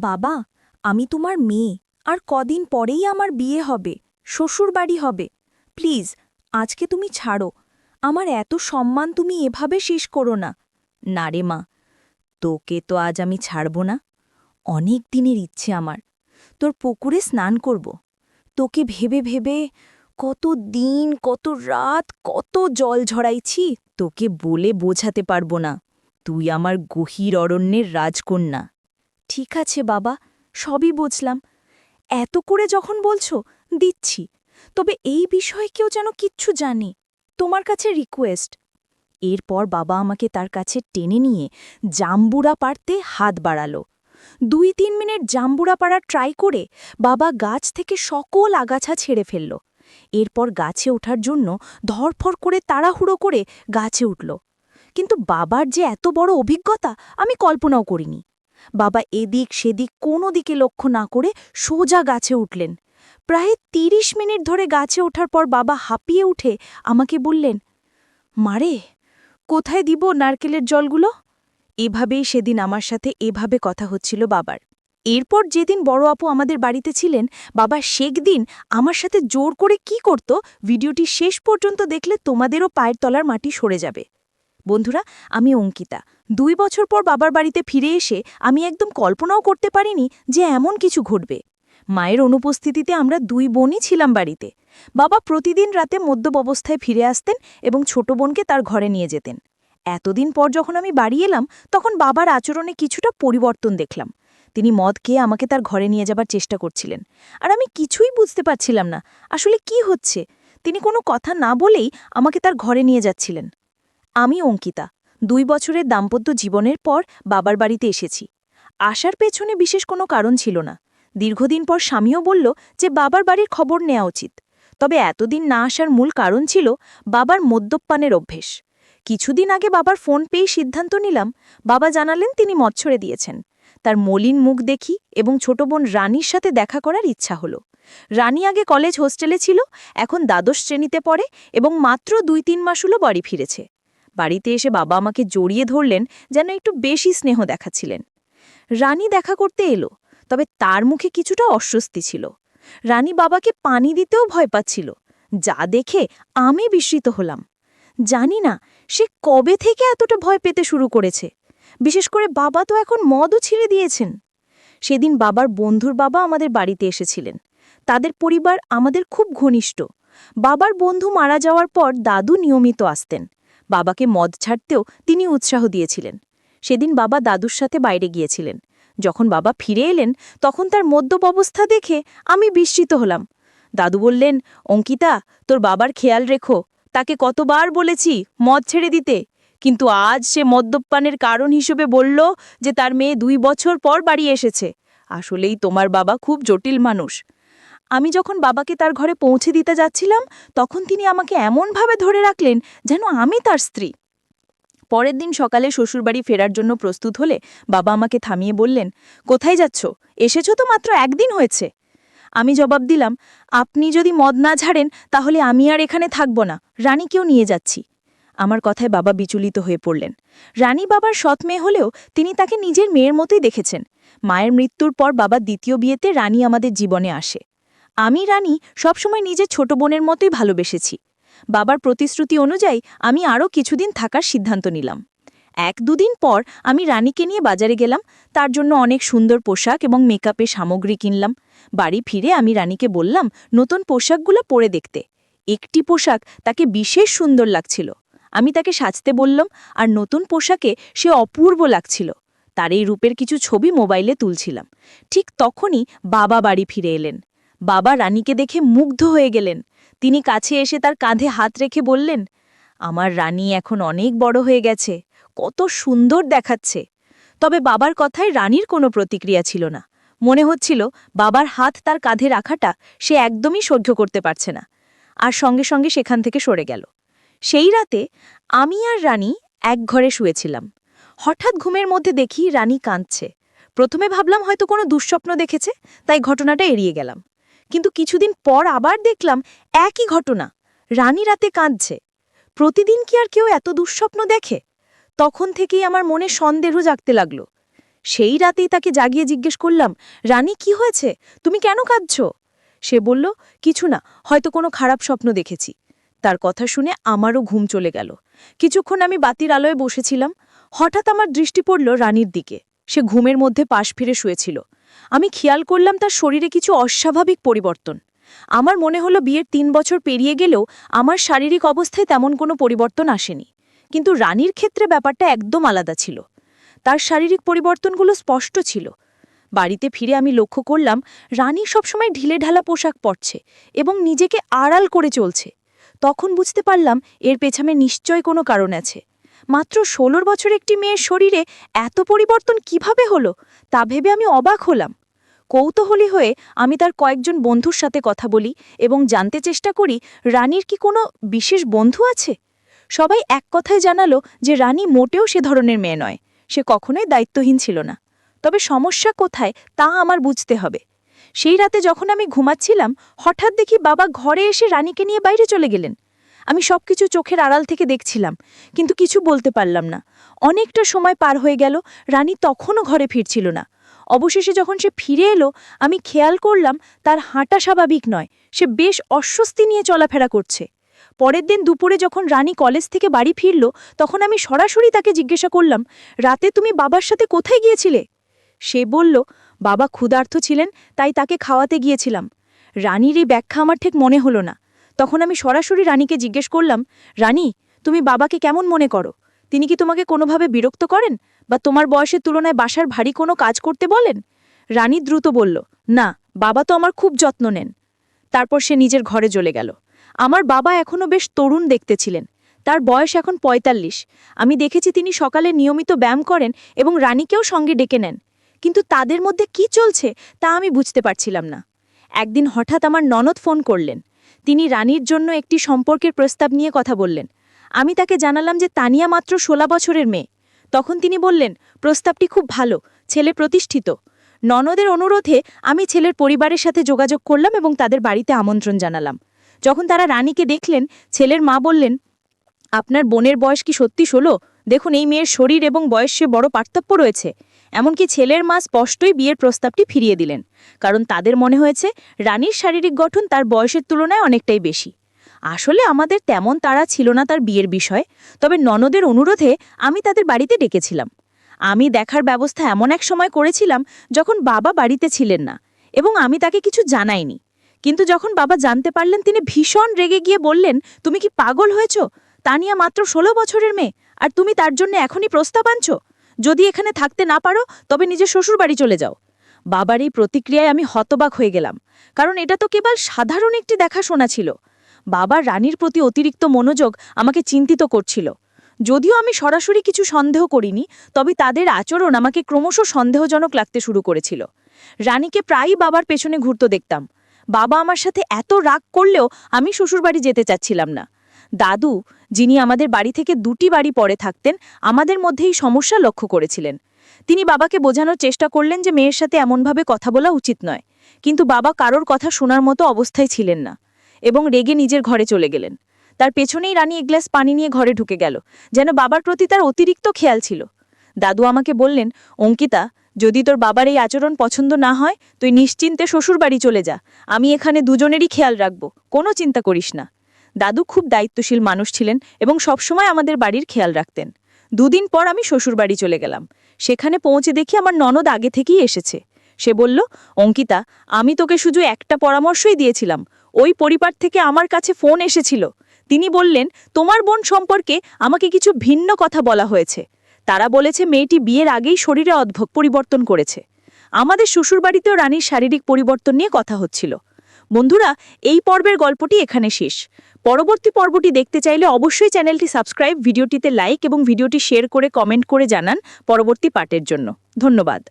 বাবা, আমি তোমার মেয়ে, আর কদিন পরেই আমার বিয়ে হবে, শ্বশুরবাড়ি হবে। প্লিজ, আজকে তুমি ছাড়ো। আমার এত সম্মান তুমি এভাবে শেষ করো না। না রে মা, তোকে তো আজ আমি ছাড়ব না। অনেক দিনের ইচ্ছে আমার, তোর পুকুরে স্নান করব। তোকে ভেবে ভেবে কত দিন, কত রাত, কত জল ঝরাইছি, তোকে বলে বোঝাতে পারব না। তুই আমার গহীর অরণ্যের রাজকন্যা। ঠিক আছে বাবা, সবই বুঝলাম। এত করে যখন বলছো, দিচ্ছি। তবে এই বিষয়ে কেউ যেন কিচ্ছু জানে। তোমার কাছে রিকোয়েস্ট। এরপর বাবা আমাকে তার কাছে টেনে নিয়ে জাম্বুরা পাড়তে হাত বাড়ালো। ২-৩ মিনিট জাম্বুরা পাড়ার ট্রাই করে বাবা গাছ থেকে সকল আগাছা ছেড়ে ফেলল। এরপর গাছে ওঠার জন্য ধরফর করে তাড়াহুড়ো করে গাছে উঠল। কিন্তু বাবার যে এত বড় অভিজ্ঞতা আমি কল্পনাও করিনি। বাবা এদিক সেদিক কোনো দিকে লক্ষ্য না করে সোজা গাছে উঠলেন। প্রায় ৩০ মিনিট ধরে গাছে ওঠার পর বাবা হাঁপিয়ে উঠে আমাকে বললেন, মারে, কোথায় দিব নারকেলের জলগুলো? এভাবেই সেদিন আমার সাথে এভাবে কথা হচ্ছিল বাবার। এরপর যেদিন বড় আপু আমাদের বাড়িতে ছিলেন, বাবা সেদিন আমার সাথে জোর করে কি করত, ভিডিওটি শেষ পর্যন্ত দেখলে তোমাদেরও পায়ের তলার মাটি সরে যাবে। বন্ধুরা, আমি অঙ্কিতা। ২ বছর পর বাবার বাড়িতে ফিরে এসে আমি একদম কল্পনাও করতে পারিনি যে এমন কিছু ঘটবে। মায়ের অনুপস্থিতিতে আমরা ২ বোনই ছিলাম বাড়িতে। বাবা প্রতিদিন রাতে মদ্যপ অবস্থায় ফিরে আসতেন এবং ছোট বোনকে তার ঘরে নিয়ে যেতেন। এতদিন পর যখন আমি বাড়ি এলাম, তখন বাবার আচরণে কিছুটা পরিবর্তন দেখলাম। তিনি মদ খেয়ে আমাকে তার ঘরে নিয়ে যাবার চেষ্টা করছিলেন, আর আমি কিছুই বুঝতে পারছিলাম না আসলে কি হচ্ছে। তিনি কোনো কথা না বলেই আমাকে তার ঘরে নিয়ে যাচ্ছিলেন। আমি অঙ্কিতা, ২ বছরের দাম্পত্য জীবনের পর বাবার বাড়িতে এসেছি। আসার পেছনে বিশেষ কোনো কারণ ছিল না। দীর্ঘদিন পর স্বামীও বলল যে বাবার বাড়ির খবর নেওয়া উচিত। তবে এতদিন না আসার মূল কারণ ছিল বাবার মদ্যপানের অভ্যেস। কিছুদিন আগে বাবার ফোন পেয়েই সিদ্ধান্ত নিলাম। বাবা জানালেন তিনি মদ ছেড়ে দিয়েছেন। তার মলিন মুখ দেখি এবং ছোট বোন রানীর সাথে দেখা করার ইচ্ছা হলো। রানী আগে কলেজ হোস্টেলে ছিল, এখন দ্বাদশ শ্রেণীতে পড়ে এবং মাত্র ২-৩ মাস হলো বাড়ি ফিরেছে। বাড়িতে এসে বাবা আমাকে জড়িয়ে ধরলেন, যেন একটু বেশি স্নেহ দেখাচ্ছিলেন। রানী দেখা করতে এলো, তবে তার মুখে কিছুটা অস্বস্তি ছিল। রানী বাবাকে পানি দিতেও ভয় পাচ্ছিল, যা দেখে আমি বিস্মিত হলাম। জানি না সে কবে থেকে এতটা ভয় পেতে শুরু করেছে। বিশেষ করে বাবা তো এখন মদও ছেড়ে দিয়েছেন। সেদিন বাবার বন্ধুর বাবা আমাদের বাড়িতে এসেছিলেন। তাদের পরিবার আমাদের খুব ঘনিষ্ঠ। বাবার বন্ধু মারা যাওয়ার পর দাদু নিয়মিত আসতেন। বাবাকে মদ ছাড়তেও তিনি উৎসাহ দিয়েছিলেন। সেদিন বাবা দাদুর সাথে বাইরে গিয়েছিলেন। যখন বাবা ফিরে এলেন, তখন তার মদ্যপ অবস্থা দেখে আমি বিস্মিত হলাম। দাদু বললেন, অঙ্কিতা, তোর বাবার খেয়াল রেখো। তাকে কতবার বলেছি মদ ছেড়ে দিতে, কিন্তু আজ সে মদ্যপানের কারণ হিসেবে বলল যে তার মেয়ে ২ বছর পর বাড়ি এসেছে। আসলেই তোমার বাবা খুব জটিল মানুষ। আমি যখন বাবাকে তার ঘরে পৌঁছে দিতে যাচ্ছিলাম, তখন তিনি আমাকে এমনভাবে ধরে রাখলেন যেন আমি তার স্ত্রী। পরের দিন সকালে শ্বশুরবাড়ি ফেরার জন্য প্রস্তুত হলে বাবা আমাকে থামিয়ে বললেন, কোথায় যাচ্ছ? এসেছ তো মাত্র ১ দিন হয়েছে। আমি জবাব দিলাম, আপনি যদি মদ না ঝাড়েন তাহলে আমি আর এখানে থাকব না, রানীকেও নিয়ে যাচ্ছি। আমার কথায় বাবা বিচলিত হয়ে পড়লেন। রানী বাবার সৎ মেয়ে হলেও তিনি তাকে নিজের মেয়ের মতোই দেখেছেন। মায়ের মৃত্যুর পর বাবার দ্বিতীয় বিয়েতে রানী আমাদের জীবনে আসে। আমি রানী সবসময় নিজের ছোট বোনের মতোই ভালোবেসেছি। বাবার প্রতিশ্রুতি অনুযায়ী আমি আরও কিছুদিন থাকার সিদ্ধান্ত নিলাম। ১-২ দিন পর আমি রানীকে নিয়ে বাজারে গেলাম। তার জন্য অনেক সুন্দর পোশাক এবং মেকআপের সামগ্রী কিনলাম। বাড়ি ফিরে আমি রানীকে বললাম নতুন পোশাকগুলো পরে দেখতে। একটি পোশাক তাকে বিশেষ সুন্দর লাগছিল। আমি তাকে সাজতে বললাম, আর নতুন পোশাকে সে অপূর্ব লাগছিল। তার এই রূপের কিছু ছবি মোবাইলে তুলছিলাম। ঠিক তখনই বাবা বাড়ি ফিরে এলেন। বাবা রানীকে দেখে মুগ্ধ হয়ে গেলেন। তিনি কাছে এসে তার কাঁধে হাত রেখে বললেন, আমার রানী এখন অনেক বড় হয়ে গেছে, কত সুন্দর দেখাচ্ছে। তবে বাবার কথায় রানীর কোনো প্রতিক্রিয়া ছিল না। মনে হচ্ছিল বাবার হাত তার কাঁধে রাখাটা সে একদমই সহ্য করতে পারছে না, আর সঙ্গে সঙ্গে সেখান থেকে সরে গেল। সেই রাতে আমি আর রানী এক ঘরে শুয়েছিলাম। হঠাৎ ঘুমের মধ্যে দেখি রানী কাঁদছে। প্রথমে ভাবলাম হয়তো কোনো দুঃস্বপ্ন দেখেছে, তাই ঘটনাটা এড়িয়ে গেলাম। কিন্তু কিছুদিন পর আবার দেখলাম একই ঘটনা। রানী রাতে কাঁদছে। প্রতিদিন কি আর কেউ এত দুঃস্বপ্ন দেখে? তখন থেকেই আমার মনে সন্দেহ জাগতে লাগল। সেই রাতেই তাকে জাগিয়ে জিজ্ঞেস করলাম, রানী কি হয়েছে, তুমি কেন কাঁদছ? সে বলল, কিছু না, হয়তো কোনো খারাপ স্বপ্ন দেখেছি। তার কথা শুনে আমারও ঘুম চলে গেল। কিছুক্ষণ আমি বাতির আলোয় বসেছিলাম। হঠাৎ আমার দৃষ্টি পড়ল রানীর দিকে। সে ঘুমের মধ্যে পাশ ফিরে শুয়েছিল। আমি খেয়াল করলাম তার শরীরে কিছু অস্বাভাবিক পরিবর্তন। আমার মনে হলো বিয়ের ৩ বছর পেরিয়ে গেলেও আমার শারীরিক অবস্থায় তেমন কোনো পরিবর্তন আসেনি। কিন্তু রানীর ক্ষেত্রে ব্যাপারটা একদম আলাদা ছিল। তার শারীরিক পরিবর্তনগুলো স্পষ্ট ছিল। বাড়িতে ফিরে আমি লক্ষ্য করলাম রানী সবসময় ঢিলেঢালা পোশাক পরছে এবং নিজেকে আড়াল করে চলছে। তখন বুঝতে পারলাম এর পেছনে নিশ্চয় কোনো কারণ আছে। মাত্র ১৬ বছর একটি মেয়ের শরীরে এত পরিবর্তন কিভাবে হলো তা ভেবে আমি অবাক হলাম। কৌতূহলী হয়ে আমি তার কয়েকজন বন্ধুর সাথে কথা বলি এবং জানতে চেষ্টা করি রানীর কি কোনো বিশেষ বন্ধু আছে। সবাই এক কথায় জানালো যে রানী মোটেও সে ধরনের মেয়ে নয়, সে কখনোই দায়িত্বহীন ছিল না। তবে সমস্যা কোথায় তা আমার বুঝতে হবে। সেই রাতে যখন আমি ঘুমাচ্ছিলাম, হঠাৎ দেখি বাবা ঘরে এসে রানীকে নিয়ে বাইরে চলে গেলেন। আমি সবকিছু চোখের আড়াল থেকে দেখছিলাম, কিন্তু কিছু বলতে পারলাম না। অনেকটা সময় পার হয়ে গেল, রানী তখনও ঘরে ফিরছিল না। অবশেষে যখন সে ফিরে এলো, আমি খেয়াল করলাম তার হাঁটা স্বাভাবিক নয়, সে বেশ অস্বস্তি নিয়ে চলাফেরা করছে। পরের দিন দুপুরে যখন রানী কলেজ থেকে বাড়ি ফিরল, তখন আমি সরাসরি তাকে জিজ্ঞাসা করলাম, রাতে তুমি বাবার সাথে কোথায় গিয়েছিলে? সে বলল, বাবা ক্ষুধার্ত ছিলেন, তাই তাকে খাওয়াতে গিয়েছিলাম। রানীর এই ব্যাখ্যা আমার ঠিক মনে হলো না। তখন আমি সরাসরি রানীকে জিজ্ঞেস করলাম, রানী, তুমি বাবাকে কেমন মনে করো? তিনি কি তোমাকে কোনোভাবে বিরক্ত করেন বা তোমার বয়সের তুলনায় বাসার ভারী কোনো কাজ করতে বলেন? রানী দ্রুত বলল, না, বাবা তো আমার খুব যত্ন নেন। তারপর সে নিজের ঘরে চলে গেল। আমার বাবা এখনও বেশ তরুণ দেখতে ছিলেন। তার বয়স এখন ৪৫। আমি দেখেছি তিনি সকালে নিয়মিত ব্যায়াম করেন এবং রানীকেও সঙ্গে ডেকে নেন। কিন্তু তাদের মধ্যে কি চলছে তা আমি বুঝতে পারছিলাম না। একদিন হঠাৎ আমার ননদ ফোন করলেন। তিনি রানীর জন্য একটি সম্পর্কের প্রস্তাব নিয়ে কথা বললেন। আমি তাকে জানালাম যে তানিয়া মাত্র ১৬ বছরের মেয়ে। তখন তিনি বললেন, প্রস্তাবটি খুব ভালো, ছেলে প্রতিষ্ঠিত। ননদের অনুরোধে আমি ছেলের পরিবারের সাথে যোগাযোগ করলাম এবং তাদের বাড়িতে আমন্ত্রণ জানালাম। যখন তারা রানীকে দেখলেন, ছেলের মা বললেন, আপনার বোনের বয়স কি সত্যি ১৬? দেখুন, এই মেয়ের শরীর এবং বয়সে বড় পার্থক্য রয়েছে। এমনকি ছেলের মা স্পষ্টই বিয়ের প্রস্তাবটি ফিরিয়ে দিলেন, কারণ তাদের মনে হয়েছে রানীর শারীরিক গঠন তার বয়সের তুলনায় অনেকটাই বেশি। আসলে আমাদের তেমন তাড়া ছিল না তার বিয়ের বিষয়ে, তবে ননদের অনুরোধে আমি তাদের বাড়িতে ডেকেছিলাম। আমি দেখার ব্যবস্থা এমন এক সময় করেছিলাম যখন বাবা বাড়িতে ছিলেন না, এবং আমি তাকে কিছু জানাইনি। কিন্তু যখন বাবা জানতে পারলেন, তিনি ভীষণ রেগে গিয়ে বললেন, তুমি কি পাগল হয়েছ? তানিয়া মাত্র ১৬ বছরের মেয়ে, আর তুমি তার জন্য এখনই প্রস্তাব আনছ? যদি এখানে থাকতে না পারো তবে নিজের শ্বশুর বাড়ি চলে যাও। বাবার এই প্রতিক্রিয়ায় আমি হতবাক হয়ে গেলাম, কারণ এটা তো কেবল সাধারণ একটি দেখাশোনা ছিল। বাবার রানীর প্রতি অতিরিক্ত মনোযোগ আমাকে চিন্তিত করছিল। যদিও আমি সরাসরি কিছু সন্দেহ করিনি, তবে তাদের আচরণ আমাকে ক্রমশ সন্দেহজনক লাগতে শুরু করেছিল। রানীকে প্রায়ই বাবার পেছনে ঘুরতে দেখতাম। বাবা আমার সাথে এত রাগ করলেও আমি শ্বশুরবাড়ি যেতে চাচ্ছিলাম না। দাদু, যিনি আমাদের বাড়ি থেকে ২টি বাড়ি পরে থাকতেন, আমাদের মধ্যেই সমস্যা লক্ষ্য করেছিলেন। তিনি বাবাকে বোঝানোর চেষ্টা করলেন যে মেয়ের সাথে এমনভাবে কথা বলা উচিত নয়, কিন্তু বাবা কারোর কথা শোনার মতো অবস্থায় ছিলেন না এবং রেগে নিজের ঘরে চলে গেলেন। তার পেছনেই রানী এক গ্লাস পানি নিয়ে ঘরে ঢুকে গেল, যেন বাবার প্রতি তার অতিরিক্ত খেয়াল ছিল। দাদু আমাকে বললেন, অঙ্কিতা, যদি তোর বাবার এই আচরণ পছন্দ না হয়, তুই নিশ্চিন্তে শ্বশুর বাড়ি চলে যা। আমি এখানে দুজনেরই খেয়াল রাখব, কোনো চিন্তা করিস না। দাদু খুব দায়িত্বশীল মানুষ ছিলেন এবং সবসময় আমাদের বাড়ির খেয়াল রাখতেন। ২ দিন পর আমি শ্বশুরবাড়ি চলে গেলাম। সেখানে পৌঁছে দেখি আমার ননদ আগে থেকেই এসেছে। সে বলল, অঙ্কিতা, আমি তোকে শুধু একটা পরামর্শই দিয়েছিলাম। ওই পরিবার থেকে আমার কাছে ফোন এসেছিল। তিনি বললেন, তোমার বোন সম্পর্কে আমাকে কিছু ভিন্ন কথা বলা হয়েছে। তারা বলেছে মেয়েটি বিয়ের আগেই শরীরে অদ্ভুত পরিবর্তন করেছে। আমাদের শ্বশুরবাড়িতেও রানীর শারীরিক পরিবর্তন নিয়ে কথা হচ্ছিল। বন্ধুরা, এই পর্বের গল্পটি এখানে শেষ। পরবর্তী পর্বটি দেখতে চাইলে অবশ্যই চ্যানেলটি সাবস্ক্রাইব, ভিডিওটিতে লাইক এবং ভিডিওটি শেয়ার করে কমেন্ট করে জানান পরবর্তী পার্টের জন্য। ধন্যবাদ।